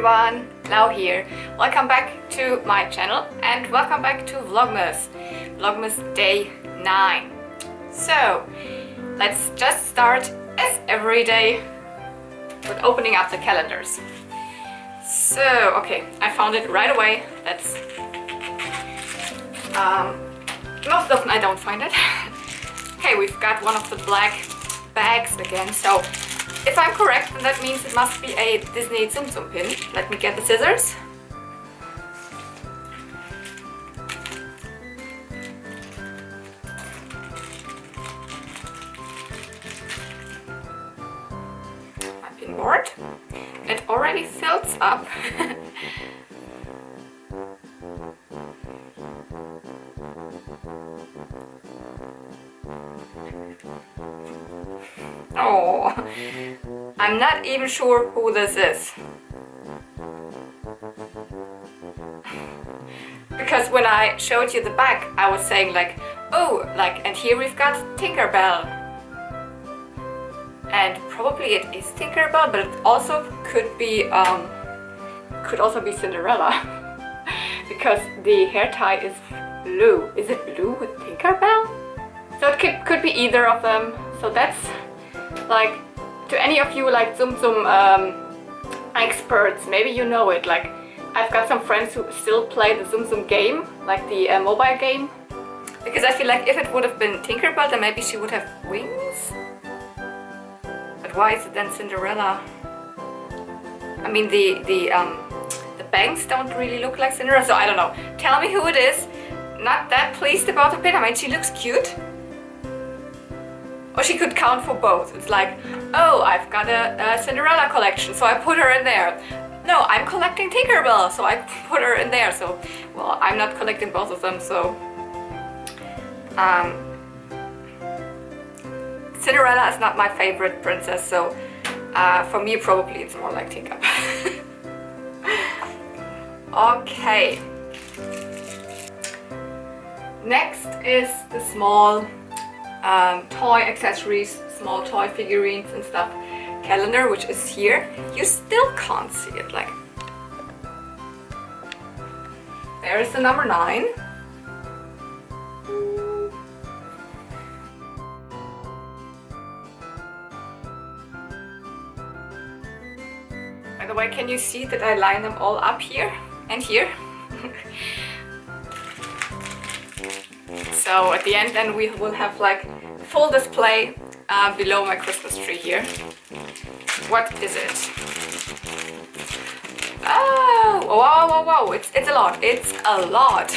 everyone, Lau here. Welcome back to my channel and welcome back to Vlogmas. Vlogmas day 9. So, let's just start as every day with opening up the calendars. So, okay, I found it right away. That's most often I don't find it. Okay, we've got one of the black bags again. So, if I'm correct, then that means it must be a Disney Tsum Tsum pin. Let me get the scissors. My pin board. It already fills up. Oh, I'm not even sure who this is. Because when I showed you the back, I was saying like, oh, like, and here we've got Tinkerbell. And probably it is Tinkerbell, but it also could be Cinderella. Because the hair tie is blue. Is it blue with Tinkerbell? So it could be either of them. So that's like, to any of you like Tsum Tsum experts, maybe you know it. Like, I've got some friends who still play the Tsum Tsum game, like the mobile game. Because I feel like if it would have been Tinkerbell, then maybe she would have wings. But why is it then Cinderella? I mean, the bangs don't really look like Cinderella, so I don't know. Tell me who it is. Not that pleased about the pin. I mean, she looks cute. Or she could count for both. It's like, oh, I've got a Cinderella collection, so I put her in there. No, I'm collecting Tinkerbell, so I put her in there. So, well, I'm not collecting both of them, so... Cinderella is not my favorite princess, so for me probably it's more like Tinkerbell. Okay. Next is the small toy accessories, small toy figurines and stuff calendar, which is here. You still can't see it, like. There's the number 9. By the way, can you see that I line them all up here and here? So at the end then we will have like full display below my Christmas tree here. What is it? Oh, whoa, whoa, whoa, it's a lot, it's a lot.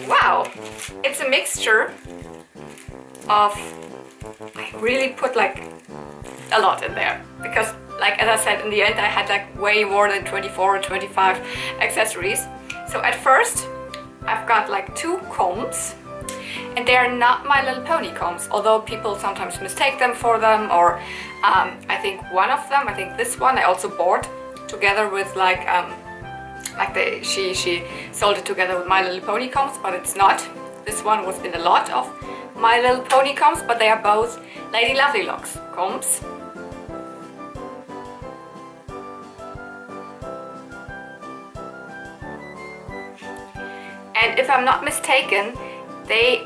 Wow, it's a mixture of, I really put like a lot in there. Because like as I said, in the end I had like way more than 24 or 25 accessories. So at first I've got like 2 combs. And they are not My Little Pony combs, although people sometimes mistake them for them, or I think one of them, I think this one, I also bought together with like she sold it together with My Little Pony combs, but it's not. This one was in a lot of My Little Pony combs, but they are both Lady Lovely Locks combs. And if I'm not mistaken,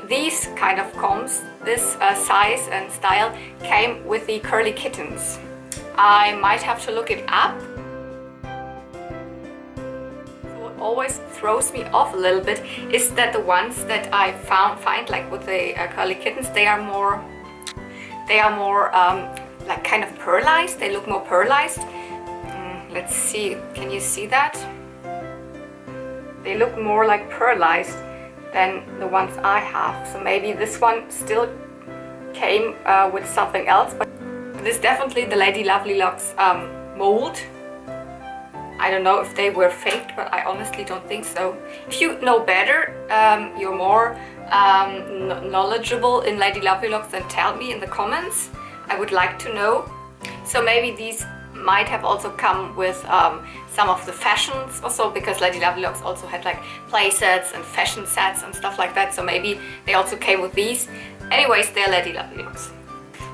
these kind of combs, this size and style, came with the curly kittens. I might have to look it up. What always throws me off a little bit is that the ones that I find like with the curly kittens, they are more like kind of pearlized. They look more pearlized. Let's see, can you see that? They look more like pearlized than the ones I have. So maybe this one still came with something else, but this is definitely the Lady Lovely Locks mold. I don't know if they were faked, but I honestly don't think so. If you know better, you're more knowledgeable in Lady Lovely Locks, then tell me in the comments. I would like to know. So maybe these might have also come with some of the fashions also, because Lady Lovely Locks also had like play sets and fashion sets and stuff like that, so maybe they also came with these. Anyways, they're Lady Lovely Locks.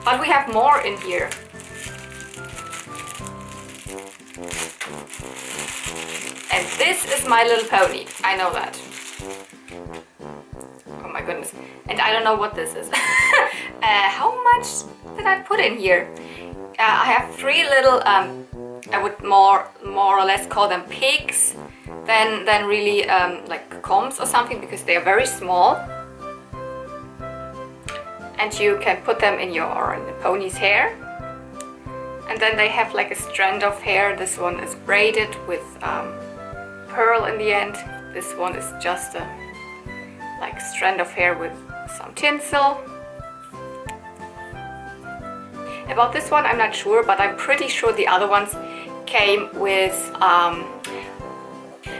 But we have more in here. And this is My Little Pony. I know that. Oh my goodness. And I don't know what this is. How much did I put in here? I have 3 little, I would more or less call them pigs than really like combs or something, because they are very small. And you can put them in the pony's hair. And then they have like a strand of hair. This one is braided with pearl in the end. This one is just a like strand of hair with some tinsel. About this one I'm not sure, but I'm pretty sure the other ones came with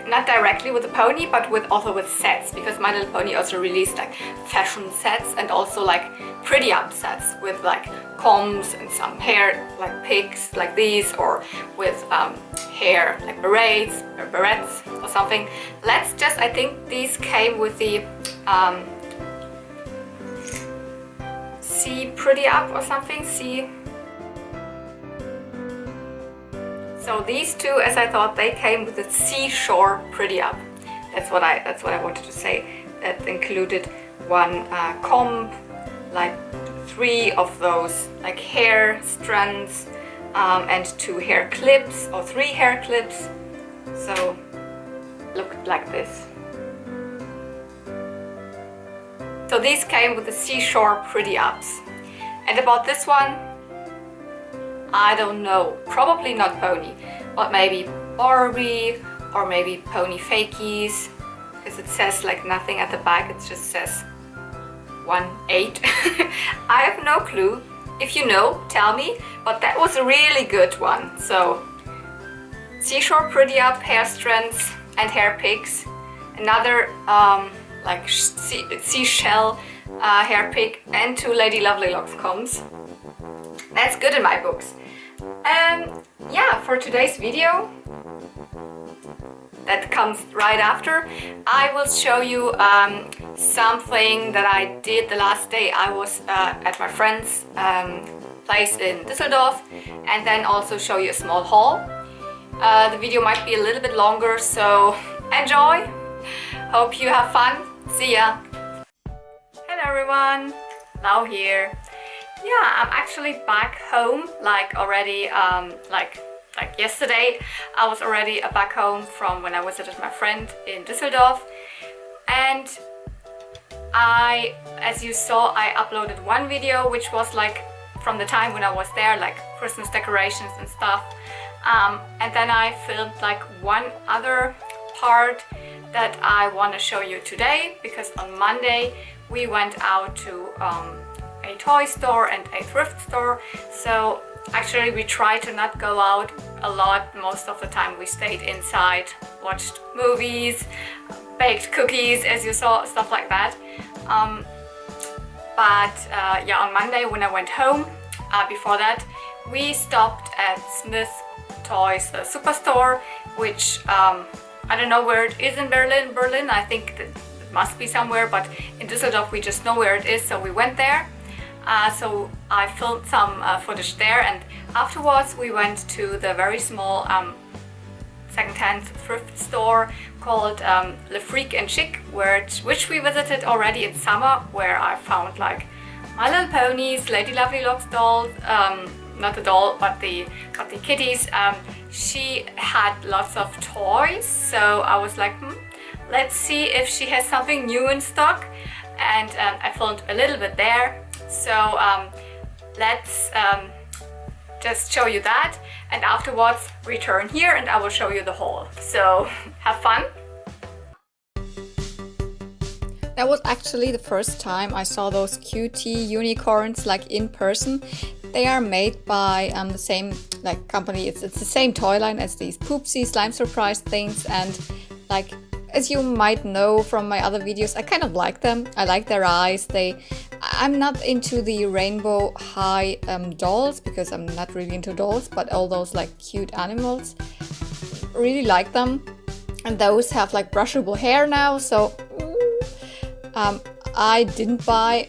not directly with the pony, but also with sets, because My Little Pony also released like fashion sets and also like pretty up sets with like combs and some hair like pigs like these, or with hair like berets or barrettes or something. I think these came with the Sea Pretty Up or something. So these two, as I thought, they came with the Seashore Pretty Up. That's what I wanted to say. That included one comb, like 3 of those like hair strands, and 2 hair clips or 3 hair clips. So looked like this. So these came with the Seashore Pretty Ups. And about this one, I don't know, probably not pony, but maybe Barbie or maybe pony fakies, because it says like nothing at the back, it just says 1/8. I have no clue. If you know, tell me, but that was a really good one. So Seashore Pretty Up hair strands and hair pigs, another like seashell hair pig, and 2 Lady Lovely Locks combs. That's good in my books. Yeah, for today's video, that comes right after, I will show you something that I did the last day. I was at my friend's place in Düsseldorf, and then also show you a small haul. The video might be a little bit longer, so enjoy! Hope you have fun. See ya! Hello everyone! Lau here. Yeah, I'm actually back home, like already, like yesterday. I was already back home from when I visited my friend in Düsseldorf, and as you saw, I uploaded one video which was like from the time when I was there, like Christmas decorations and stuff, and then I filmed like one other part that I want to show you today, because on Monday we went out to a toy store and a thrift store. So actually we tried to not go out a lot. Most of the time we stayed inside, watched movies, baked cookies, as you saw, stuff like that. Yeah, on Monday when I went home, before that we stopped at Smith Toys Superstore, which I don't know where it is in Berlin. I think that it must be somewhere, but in Düsseldorf we just know where it is, so we went there. So I filmed some footage there, and afterwards we went to the very small second-hand thrift store called Le Freak and Chic, which we visited already in summer, where I found like My Little Ponies, Lady Lovely Locks dolls, not the doll, but the kitties. She had lots of toys, so I was like, let's see if she has something new in stock, and I filmed a little bit there. So let's just show you that, and afterwards return here and I will show you the haul. So have fun! That was actually the first time I saw those QT unicorns like in person. They are made by the same like company. It's the same toy line as these Poopsie Slime Surprise things, and like as you might know from my other videos, I kind of like them. I like their eyes. I'm not into the rainbow high dolls, because I'm not really into dolls, but all those like cute animals, really like them. And those have like brushable hair now, so I didn't buy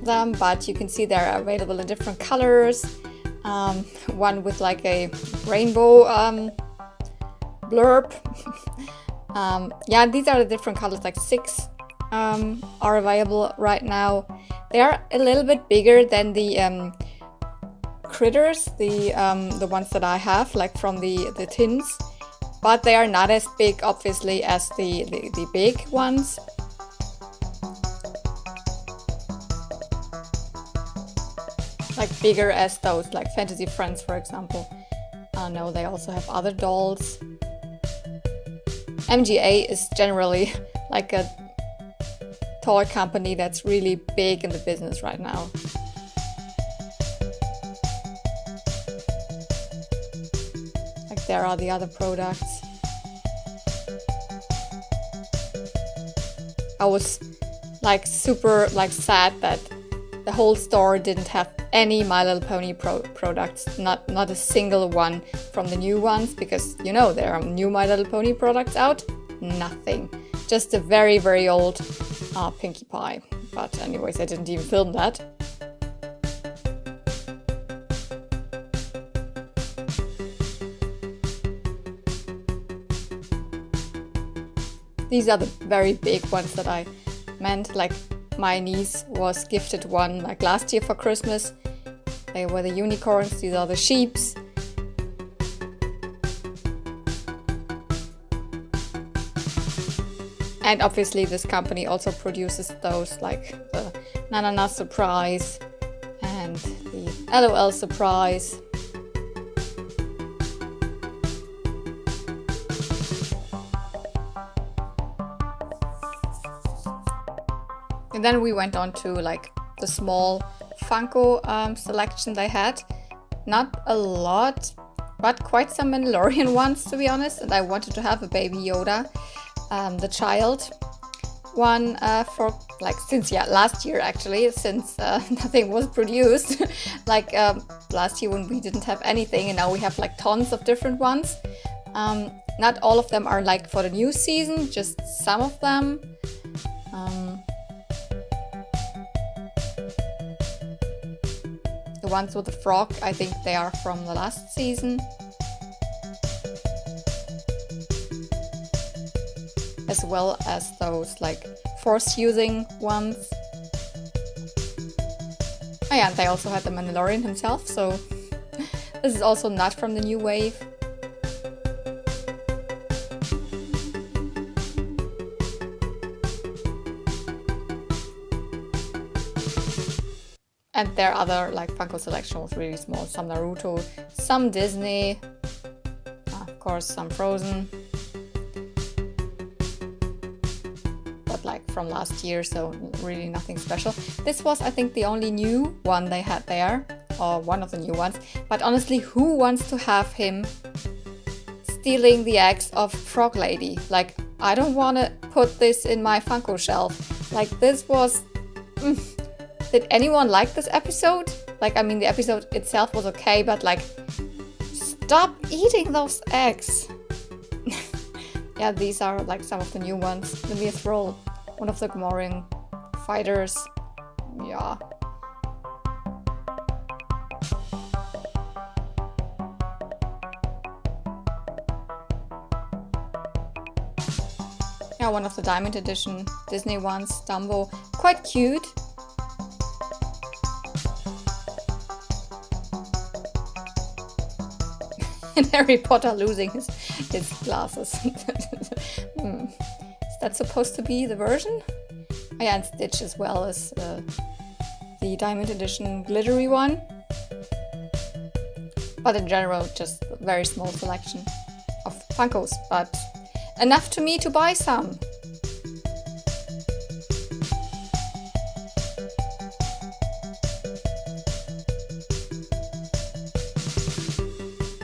them, but you can see they're available in different colors. One with like a rainbow blurb. Yeah, these are the different colors, like 6 are available right now. They are a little bit bigger than the critters, the ones that I have, like from the tins, but they are not as big, obviously, as the big ones. Like bigger as those, like Fantasy Friends, for example. No, they also have other dolls. MGA is generally like a toy company that's really big in the business right now. Like there are the other products. I was like super like sad that the whole store didn't have any My Little Pony products, not a single one from the new ones, because you know there are new My Little Pony products out. Nothing, just a very, very old Pinkie Pie. But anyways, I didn't even film that. These are the very big ones that I meant. Like my niece was gifted one like last year for Christmas. They were the unicorns. These are the sheeps. And obviously this company also produces those, like the Nanana Surprise and the LOL Surprise. And then we went on to like the small Funko selection they had. Not a lot, but quite some Mandalorian ones, to be honest. And I wanted to have a Baby Yoda, the child one for like since last year actually, since nothing was produced. Like last year when we didn't have anything, and now we have like tons of different ones. Not all of them are like for the new season, just some of them. The ones with the frog, I think they are from the last season. As well as those like force-using ones. Oh yeah, and they also had the Mandalorian himself, so this is also not from the new wave. And their other like Funko selection was really small. Some Naruto, some Disney, of course some Frozen. But like from last year, so really nothing special. This was, I think, the only new one they had there, or one of the new ones. But honestly, who wants to have him stealing the eggs of Frog Lady? Like, I don't want to put this in my Funko shelf. Like, this was... Did anyone like this episode? Like, I mean, the episode itself was okay, but like, stop eating those eggs. Yeah, these are like some of the new ones. The Mithril, one of the Gamorrean fighters. Yeah. Yeah, one of the Diamond Edition Disney ones, Dumbo. Quite cute. And Harry Potter losing his glasses. Is that supposed to be the version? Oh yeah, and Stitch as well as the Diamond Edition glittery one. But in general, just a very small selection of Funkos, but enough to me to buy some.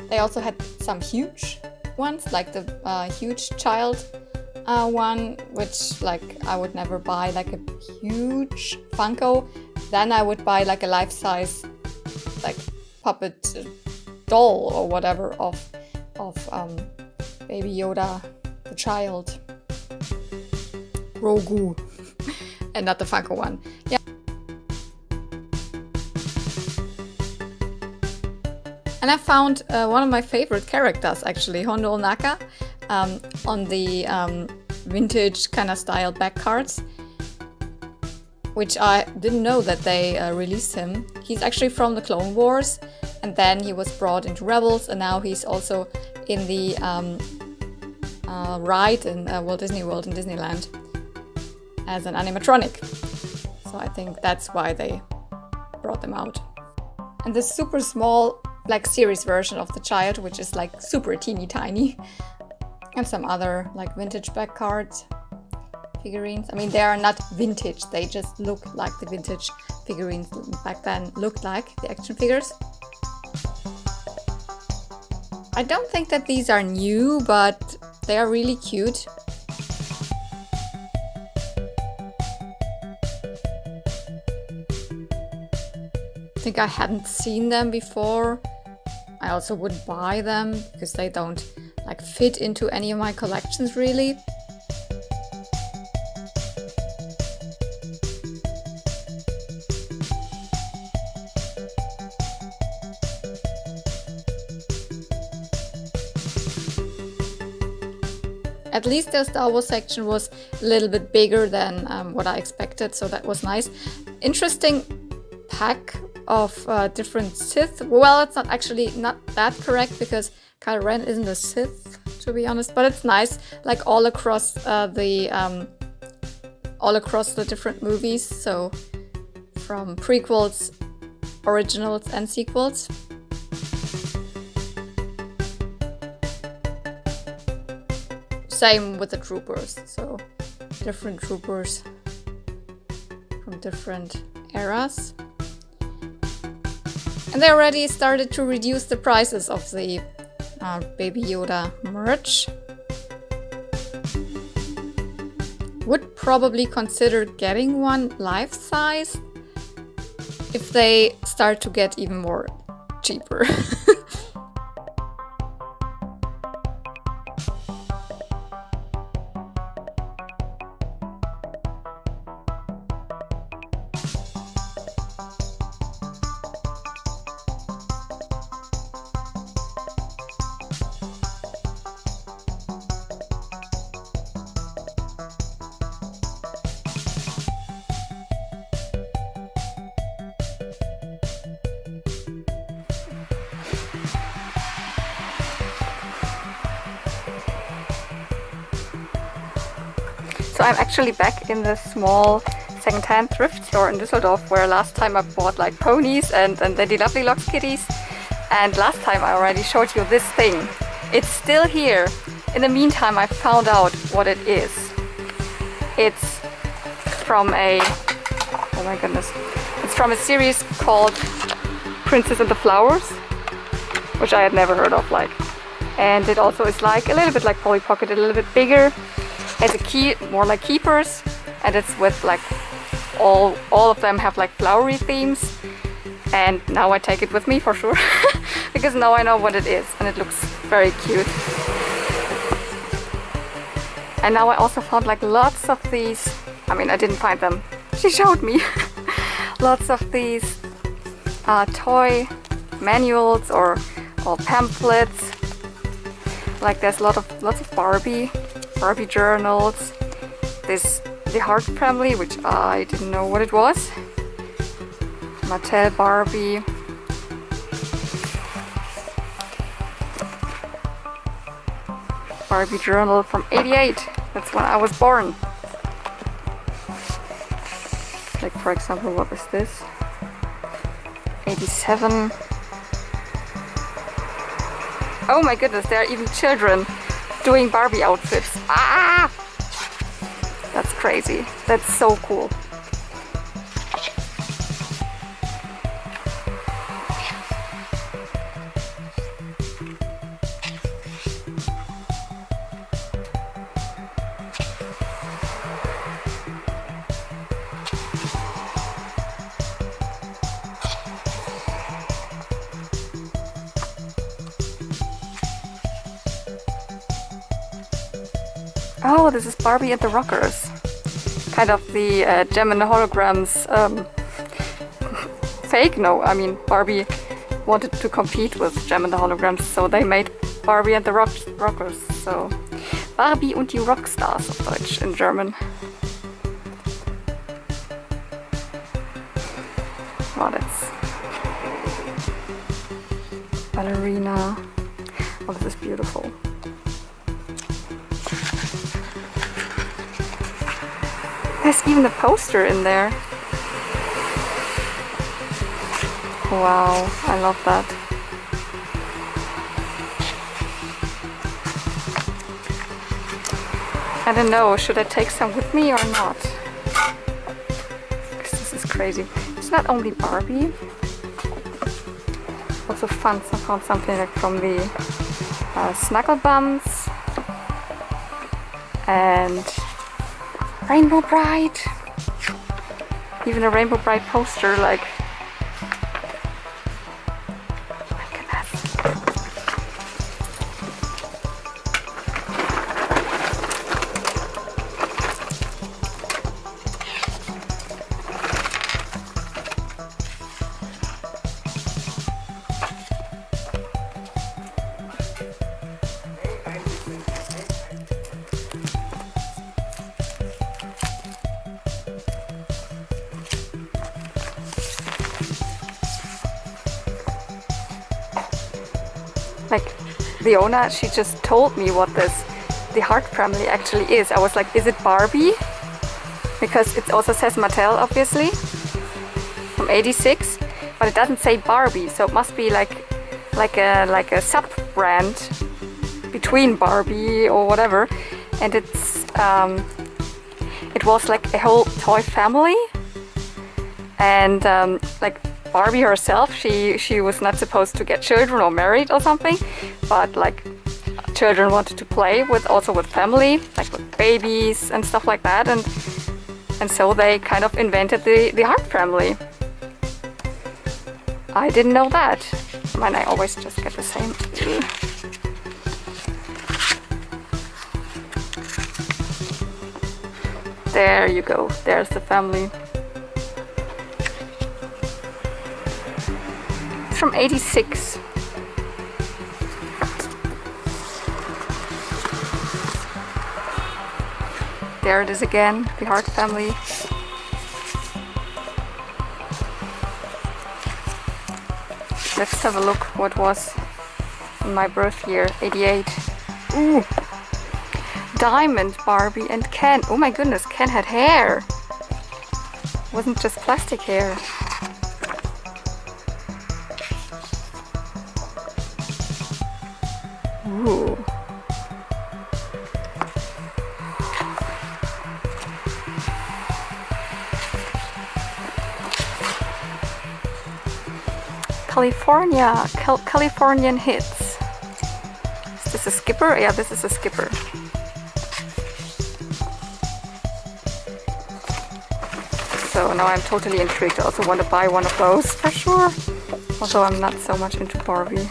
They also had some huge ones, like the huge child one, which like I would never buy like a huge Funko. Then I would buy like a life-size like puppet doll or whatever of Baby Yoda, the child, Grogu, and not the Funko one. Yeah. And I found one of my favorite characters, actually, Hondo Naka. on the vintage kind of style back cards, which I didn't know that they released him. He's actually from the Clone Wars, and then he was brought into Rebels, and now he's also in the ride in Walt Disney World in Disneyland as an animatronic. So I think that's why they brought them out. And this super small Black Series version of the child, which is like super teeny tiny, and some other like vintage back cards, figurines. I mean, they are not vintage, they just look like the vintage figurines back then looked like, the action figures. I don't think that these are new, but they are really cute. I think I hadn't seen them before. I also wouldn't buy them because they don't like fit into any of my collections really. At least the Star Wars section was a little bit bigger than what I expected, so that was nice. Interesting pack of different Sith. Well, it's not actually not that correct because Kylo Ren isn't a Sith, to be honest, but it's nice, like all across the different movies. So from prequels, originals, and sequels. Same with the troopers, so different troopers from different eras. And they already started to reduce the prices of the Baby Yoda merch. Would probably consider getting one life-size if they start to get even more cheaper. So I'm actually back in the small second-hand thrift store in Düsseldorf, where last time I bought like ponies and the Lovely Locks kitties. And last time I already showed you this thing. It's still here. In the meantime, I found out what it is. It's from a, oh my goodness, it's from a series called Princess and the Flowers, which I had never heard of, like. And it also is like a little bit like Polly Pocket, a little bit bigger. It's a key, more like keepers, and it's with like all of them have like flowery themes. And now I take it with me for sure, because now I know what it is, and it looks very cute. And now I also found like lots of these. I mean, I didn't find them. She showed me lots of these toy manuals or pamphlets. Like there's lots of Barbie journals. The Hart family, which I didn't know what it was. Mattel Barbie. Barbie journal from '88. That's when I was born. Like for example, what is this? '87. Oh my goodness, there are even children doing Barbie outfits. Ah! That's crazy. That's so cool. Oh, this is Barbie and the Rockers. Kind of the Gem and the Holograms fake? No, I mean Barbie wanted to compete with Gem and the Holograms, so they made Barbie and the Rockers. So Barbie und die Rockstars auf Deutsch, in German. Wow, that's ballerina. Oh, this is beautiful. There's even a poster in there. Wow, I love that. I don't know, should I take some with me or not? Because this is crazy. It's not only Barbie. Also fun, I found something like from the Snuggle Bums and Rainbow Bride. Even a Rainbow Bride poster, like. My goodness. Like, the owner, she just told me what the Hart family actually is. I was like, is it Barbie? Because it also says Mattel, obviously, from '86, but it doesn't say Barbie, so it must be like a sub-brand between Barbie or whatever. And it's it was like a whole toy family, and like Barbie herself, she was not supposed to get children or married or something, but like children wanted to play with, also with family, like with babies and stuff like that, and so they kind of invented the Hart family. I didn't know that. I mean, I always just get the same. There you go, there's the family. From '86. There it is again, the Hart family. Let's have a look what was in my birth year, '88. Ooh! Diamond, Barbie and Ken. Oh my goodness, Ken had hair. It wasn't just plastic hair. Ooh. Californian hits. Is this a skipper? Yeah, this is a skipper. So now I'm totally intrigued. I also want to buy one of those for sure. Although I'm not so much into Barbie.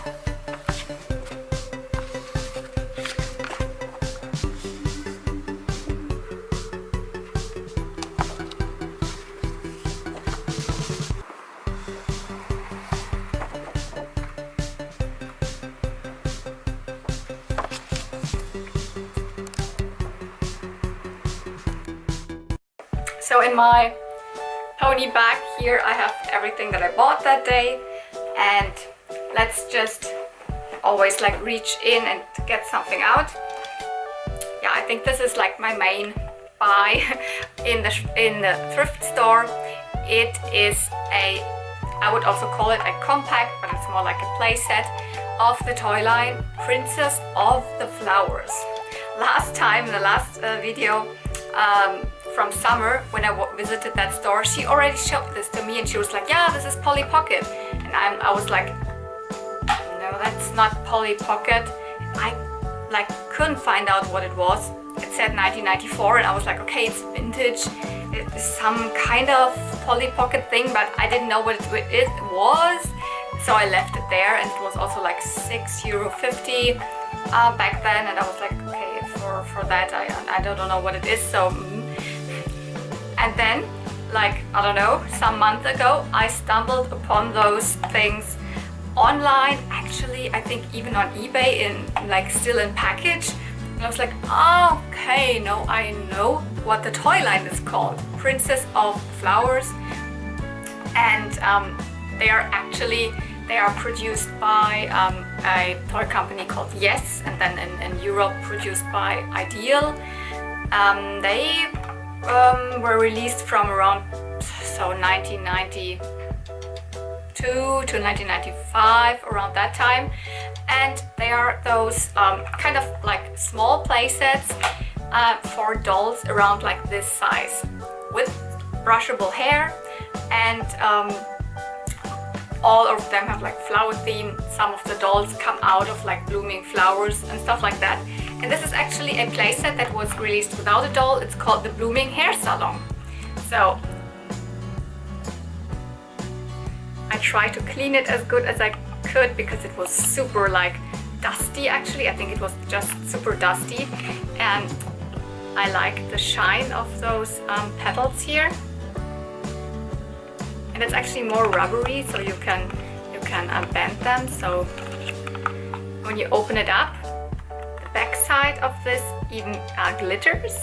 So in my pony bag here I have everything that I bought that day, and let's just always like reach in and get something out. Yeah, I think this is like my main buy in the thrift store. It is a, I would also call it a compact, but it's more like a play set of the toy line Princess of the Flowers. Last time, in the last video from summer, when I visited that store, she already showed this to me and she was like, yeah, this is Polly Pocket. And I was like, no, that's not Polly Pocket. I like couldn't find out what it was. It said 1994 and I was like, okay, it's vintage. It's some kind of Polly Pocket thing, but I didn't know what it was. So I left it there, and it was also like €6.50 back then, and I was like, okay, for that I don't know what it is. So and then, like, I don't know, some month ago I stumbled upon those things online, actually I think even on eBay, in like still in package, And I was like, oh, okay, no, I know what the toy line is called, Princess of Flowers. And they are produced by a toy company called Yes, and then in Europe produced by Ideal. They were released from around 1992 to 1995, around that time. And they are those kind of like small play sets for dolls around like this size, with brushable hair, and all of them have like flower theme. Some of the dolls come out of like blooming flowers and stuff like that. And this is actually a playset that was released without a doll. It's called the Blooming Hair Salon. So I tried to clean it as good as I could because it was super like dusty. Actually, I think it was just super dusty, and I like the shine of those petals here. And it's actually more rubbery, so you can bend them. So when you open it up, the back side of this even glitters.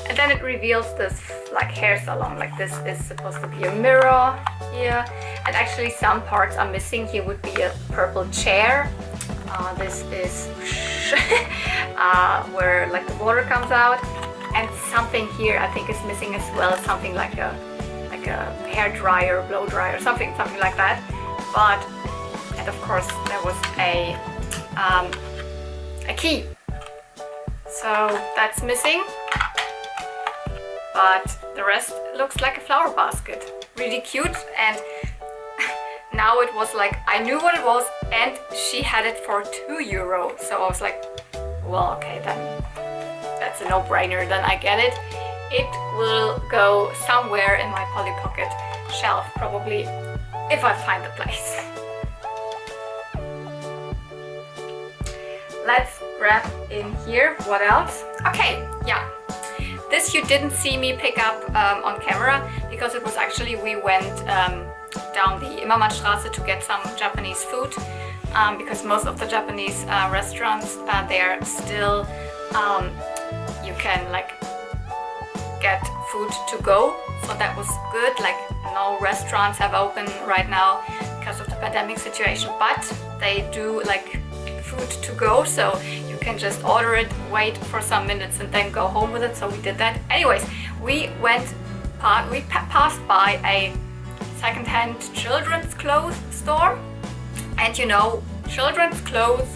And then it reveals this like hair salon. Like this is supposed to be a mirror here. And actually some parts are missing. Here would be a purple chair. This is where like the water comes out. And something here I think is missing as well. Something like a hair dryer, blow dryer, something like that. But, and of course there was a key. So that's missing. But the rest looks like a flower basket. Really cute. And now it was like, I knew what it was, and she had it for €2. So I was like, well, okay, then that's a no-brainer, then I get it. It will go somewhere in my Polly Pocket shelf, probably, if I find the place. Let's grab in here. What else? Okay, yeah. This you didn't see me pick up on camera, because it was actually, we went down the Immermannstraße to get some Japanese food, because most of the Japanese restaurants, they are still, you can like get food to go, so that was good. Like no restaurants have open right now because of the pandemic situation, but they do like food to go, so you can just order it, wait for some minutes, and then go home with it. So we did that. Anyways, we passed by a second-hand children's clothes store, and you know, children's clothes,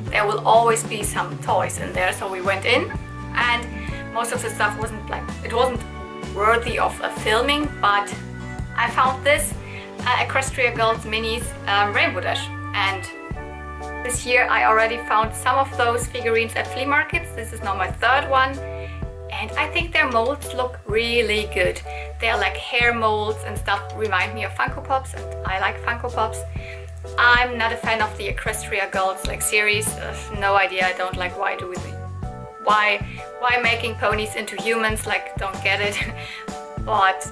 there will always be some toys in there. So we went in, and most of the stuff wasn't like, it wasn't worthy of a filming, but I found this Equestria Girls Minis Rainbow Dash, and this year I already found some of those figurines at flea markets. This is now my third one, and I think their molds look really good. They're like hair molds and stuff, remind me of Funko Pops, and I like Funko Pops. I'm not a fan of the Equestria Girls like series. No idea, I don't like why making ponies into humans, like don't get it. But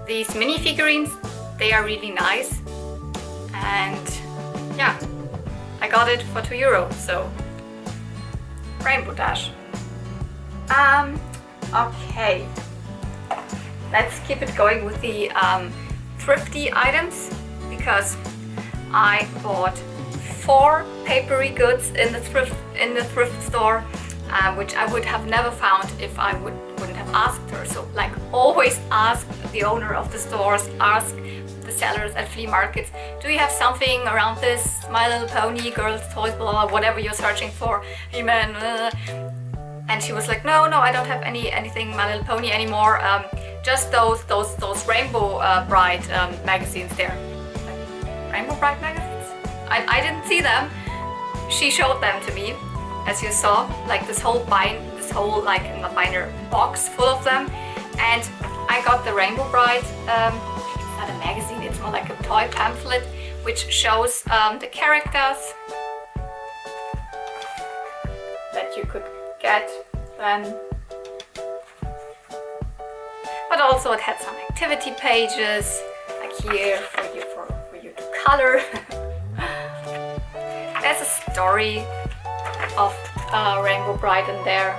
these mini figurines, they are really nice, and yeah, I got it for €2, so Rainbow Dash. Okay, let's keep it going with the thrifty items, because I bought 4 papery goods in the thrift store, which I would have never found if I wouldn't have asked her. So like, always ask the owner of the stores, ask the sellers at flea markets, do you have something around this, My Little Pony, girls toys, blah, blah, whatever you're searching for, He-Man, and she was like, no, I don't have anything My Little Pony anymore, just those Rainbow Bride magazines there. Like, Rainbow Bride magazines? I didn't see them. She showed them to me, as you saw, like this whole like binder box full of them, and I got the Rainbow Bride. It's not a magazine, it's more like a toy pamphlet, which shows the characters that you could get then. But also it had some activity pages, like here for you to color. There's a story of Rainbow Bright in there.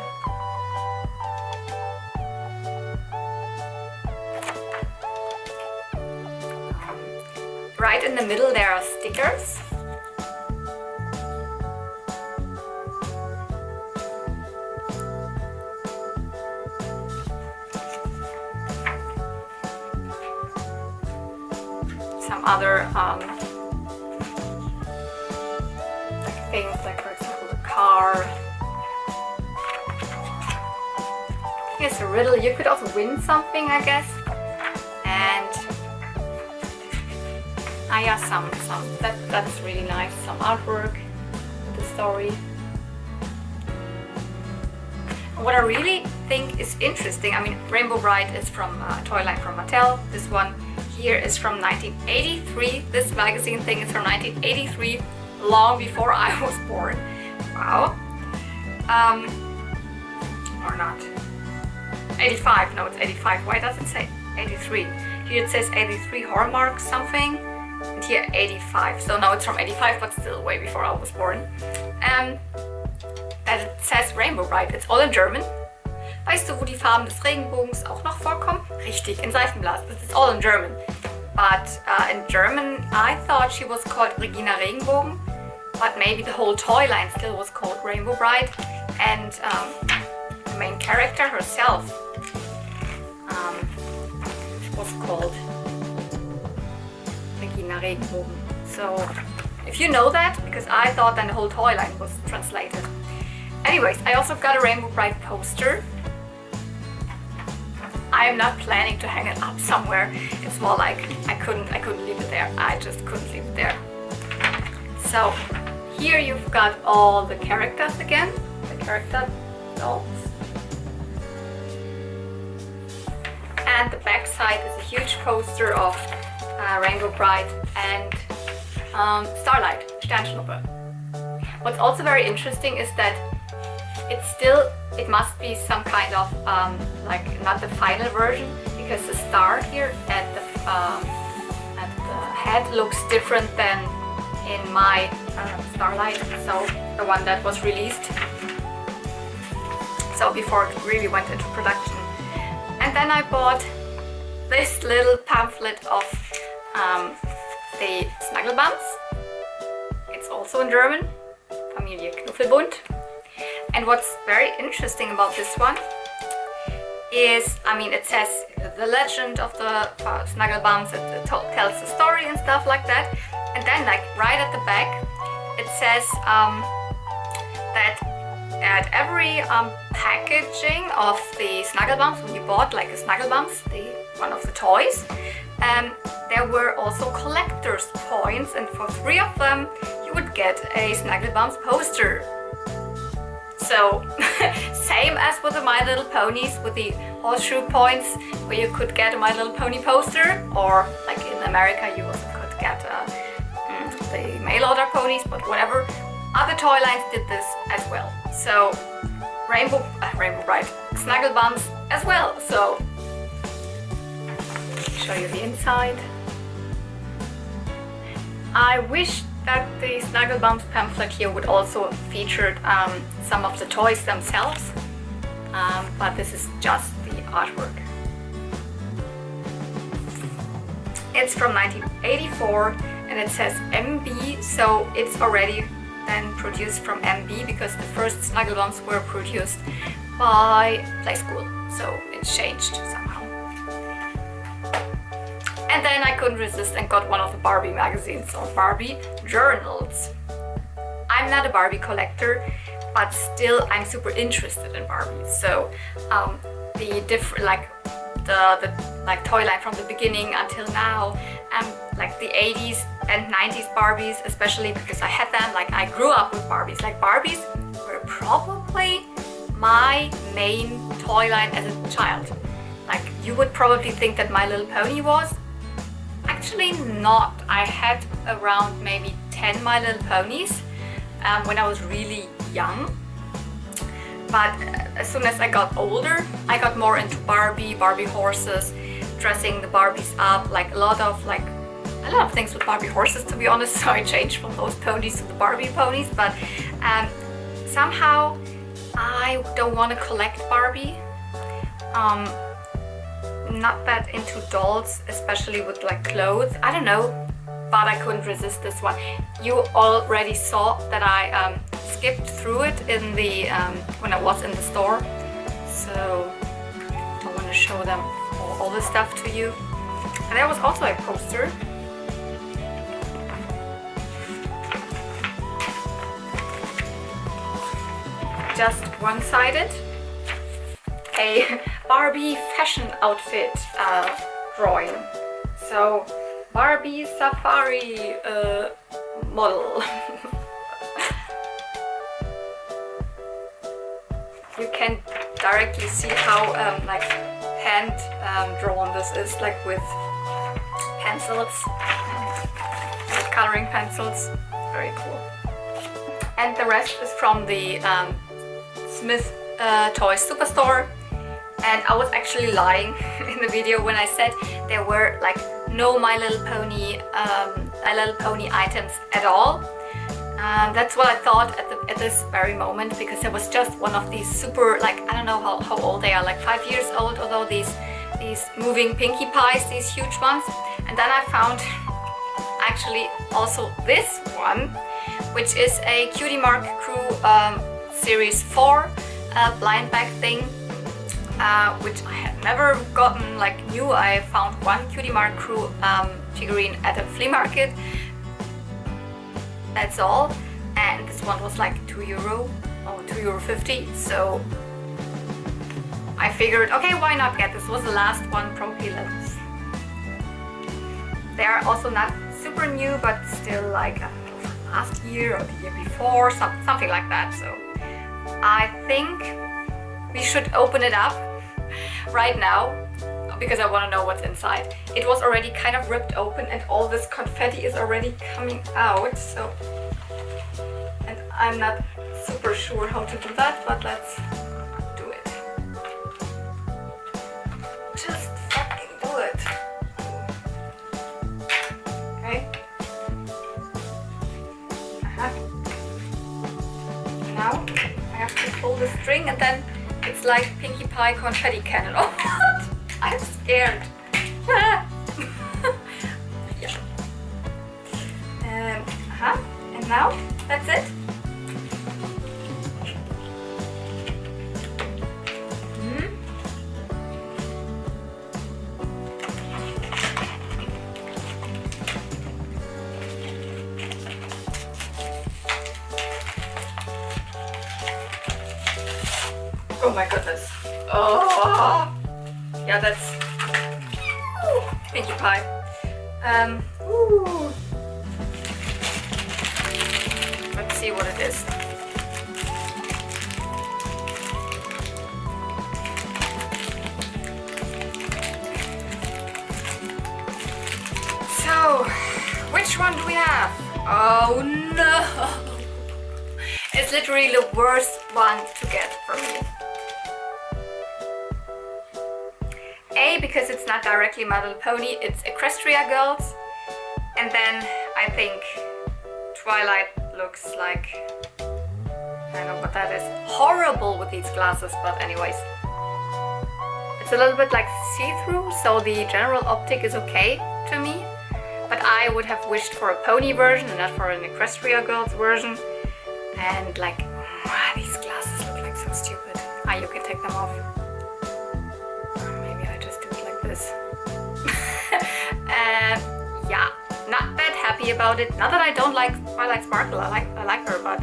Right in the middle there are stickers. Some other things, like for example the car. Here's a riddle. You could also win something, I guess. And yeah, that's really nice. Some artwork with the story. What I really think is interesting, I mean, Rainbow Bright is from a toy line from Mattel. This one here is from 1983. This magazine thing is from 1983, long before I was born. Wow. Or not. 85, no, it's 85. Why does it say 83? Here it says 83 Hallmark something, and here 85. So now it's from 85, but still way before I was born. And it says Rainbow Bright. It's all in German. Weißt du, wo die Farben des Regenbogens auch noch vorkommen? Richtig, in Seifenblas. It's all in German. But in German, I thought she was called Regina Regenbogen, but maybe the whole toy line still was called Rainbow Bright. And the main character herself was called Regina Regenbogen. So if you know that, because I thought then the whole toy line was translated. Anyways, I also got a Rainbow Bright poster. I am not planning to hang it up somewhere. It's more like I couldn't leave it there. I just couldn't leave it there. So here you've got all the characters again, the character dolls. And the back side is a huge poster of Rainbow Bright and Starlight, Sternschnuppe. What's also very interesting is that it must be some kind of like not the final version, because the star here at the head looks different than in my Starlight, so the one that was released, so before it really went into production. And then I bought this little pamphlet of the Snugglebums. It's also in German, Familie Knuffelbund. And what's very interesting about this one is, I mean, it says the legend of the Snugglebums, it tells the story and stuff like that. And then, like, right at the back, it says that at every packaging of the Snugglebums, when you bought like a Snugglebums, one of the toys, there were also collector's points, and for 3 of them you would get a Snugglebums poster. So, same as with the My Little Ponies with the horseshoe points, where you could get a My Little Pony poster, or like in America you also could get the mail order ponies, but whatever. Other toy lines did this as well. So, Rainbow Bright Snugglebums as well. So, show you the inside. I wish that the Snugglebums pamphlet here would also feature some of the toys themselves, but this is just the artwork. It's from 1984 and it says MB, so it's already then produced from MB, because the first Snugglebums were produced by Playschool, so it changed somehow. And then I couldn't resist and got one of the Barbie magazines, or Barbie journals. I'm not a Barbie collector, but still I'm super interested in Barbies. So the different, like the toy line from the beginning until now, like the 80s and 90s Barbies, especially because I had them. Like, I grew up with Barbies. Like, Barbies were probably my main toy line as a child. Like, you would probably think that My Little Pony was. Actually not. I had around maybe 10 My Little Ponies when I was really young. But as soon as I got older, I got more into Barbie horses, dressing the Barbies up, like a lot of things with Barbie horses, to be honest. So I changed from those ponies to the Barbie ponies. But somehow I don't want to collect Barbie. Not that into dolls, especially with like clothes. I don't know, but I couldn't resist this one. You already saw that I skipped through it in the when I was in the store, so I don't want to show them all the stuff to you. And there was also a poster. Just one-sided. A Barbie fashion outfit drawing. So Barbie safari model. You can directly see how like hand drawn this is, like with pencils, with coloring pencils. Very cool. And the rest is from the Smith Toy Superstore. And I was actually lying in the video when I said there were like no My Little Pony items at all. That's what I thought at this very moment, because there was just one of these super, like, I don't know how old they are, like 5 years old, although these moving Pinkie Pies, these huge ones. And then I found actually also this one, which is a Cutie Mark Crew Series 4 blind bag thing, which I had never gotten. Like, new, I found one Cutie Mark Crew figurine at a flea market. That's all. And this one was like €2 or €2.50. So I figured, okay, why not get this? This was the last one, probably less. They are also not super new, but still like last year or the year before, something like that. So I think we should open it up right now, because I want to know what's inside. It was already kind of ripped open and all this confetti is already coming out, so, and I'm not super sure how to do that, but let's do it. Just fucking do it. Okay. Now I have to pull the string, and then it's like Pinkie Pie confetti cannon. Oh God, I'm scared. Yeah. And now that's it. Oh my goodness. Oh, yeah, that's Pinkie Pie. Ooh. Let's see what it is. So, which one do we have? Oh no! It's literally the worst one to get for me. A, because it's not directly My Little Pony, it's Equestria Girls. And then I think Twilight looks like, I don't know what that is. Horrible with these glasses, but anyways. It's a little bit like see-through, so the general optic is okay to me. But I would have wished for a pony version and not for an Equestria Girls version. And like, these glasses look like so stupid. You can take them off. Yeah, not that happy about it. Not that I don't like Twilight Sparkle, I like her, but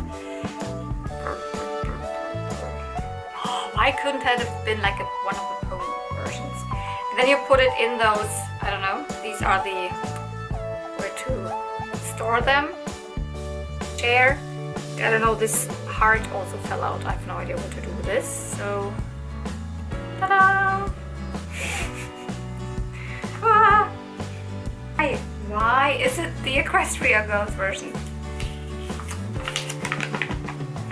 why couldn't it have been like one of the pony versions? And then you put it in those, I don't know, these are the, where to store them, chair. I don't know, this heart also fell out. I have no idea what to do with this, so ta-da! Why is it the Equestria Girls version?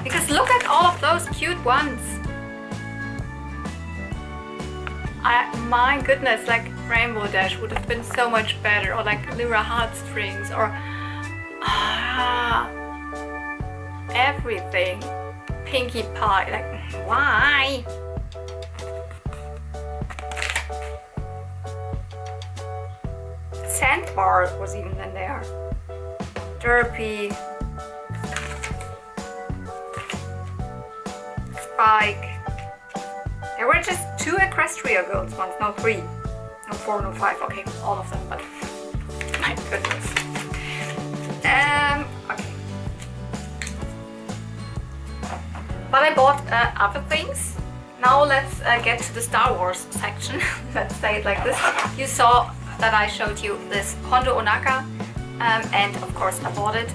Because look at all of those cute ones. My goodness, like Rainbow Dash would have been so much better, or like Lyra Heartstrings, or everything. Pinkie Pie. Like, why? Sandbar was even in there. Derpy. Spike. There were just 2 Equestria girls once, no 3. No 4, no 5. Okay, all of them, but my goodness. Okay. But I bought other things. Now let's get to the Star Wars section. Let's say it like this. You saw that I showed you this Hondo Onaka, and of course I bought it.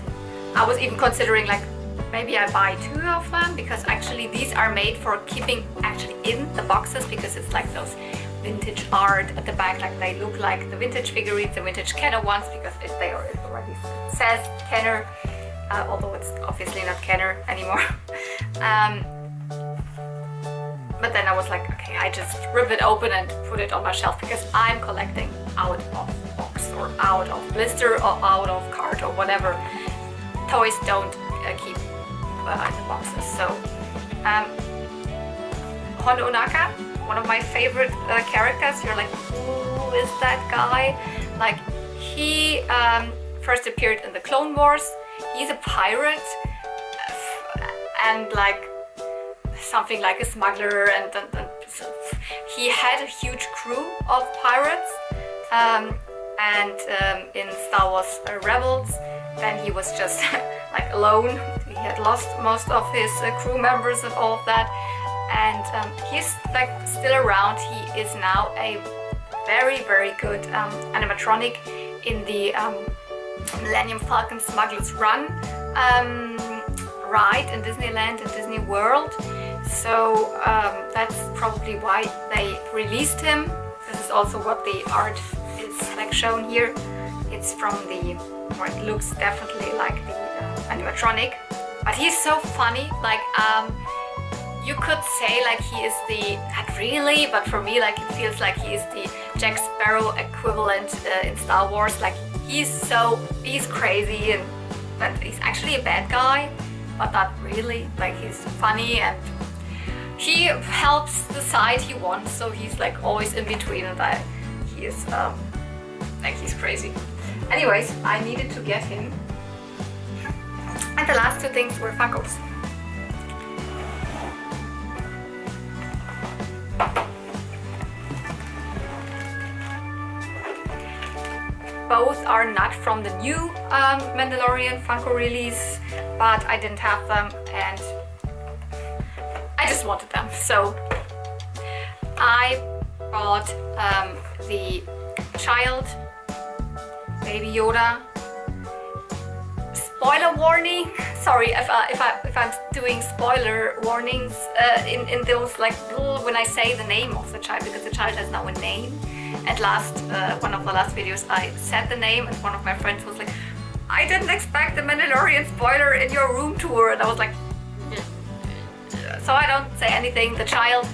I was even considering like maybe I buy 2 of them, because actually these are made for keeping actually in the boxes, because it's like those vintage art at the back, like they look like the vintage figurines, the vintage Kenner ones, because it already says Kenner, although it's obviously not Kenner anymore. But then I was like, okay, I just rip it open and put it on my shelf, because I'm collecting out of box or out of blister or out of card or whatever. Toys don't keep in the boxes. So Hondo Onaka, one of my favorite characters. You're like, who is that guy? Like, he first appeared in the Clone Wars. He's a pirate and like something like a smuggler, and he had a huge crew of pirates, and in Star Wars Rebels then he was just like alone. He had lost most of his crew members and all of that, and he's like still around. He is now a very, very good animatronic in the Millennium Falcon Smuggler's Run ride in Disneyland and Disney World. So that's probably why they released him. This is also what the art is like shown here. It's from the, or it looks definitely like the animatronic, but he's so funny. Like you could say like he is the, not really, but for me like it feels like he is the Jack Sparrow equivalent in Star Wars. Like he's crazy, and but he's actually a bad guy, but not really. Like he's funny, and he helps the side he wants, so he's like always in between, and he is like he's crazy. Anyways, I needed to get him. And the last 2 things were Funkos. Both are not from the new Mandalorian Funko release, but I didn't have them and I just wanted them. So I bought the child Baby Yoda. Spoiler warning. Sorry if I'm doing spoiler warnings in those like when I say the name of the child, because the child has now a name. At one of the last videos I said the name, and one of my friends was like, I didn't expect the Mandalorian spoiler in your room tour, and I was like, so I don't say anything. The child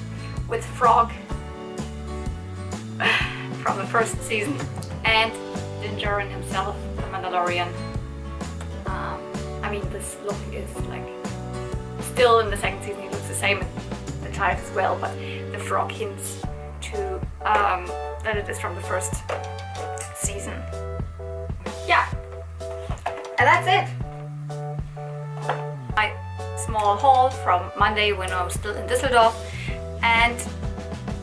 with Frog from the first season, and Din Djarin himself, the Mandalorian. I mean, this look is like still in the second season. He looks the same, the child as well, but the Frog hints to that it is from the first season. Yeah, and that's it. My small haul from Monday when I was still in Düsseldorf, and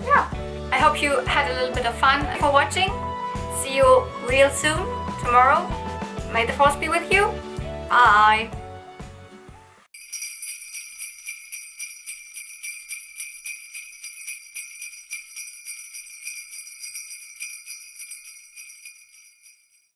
yeah, I hope you had a little bit of fun. Thank you for watching. See you real soon tomorrow. May the force be with you. Bye.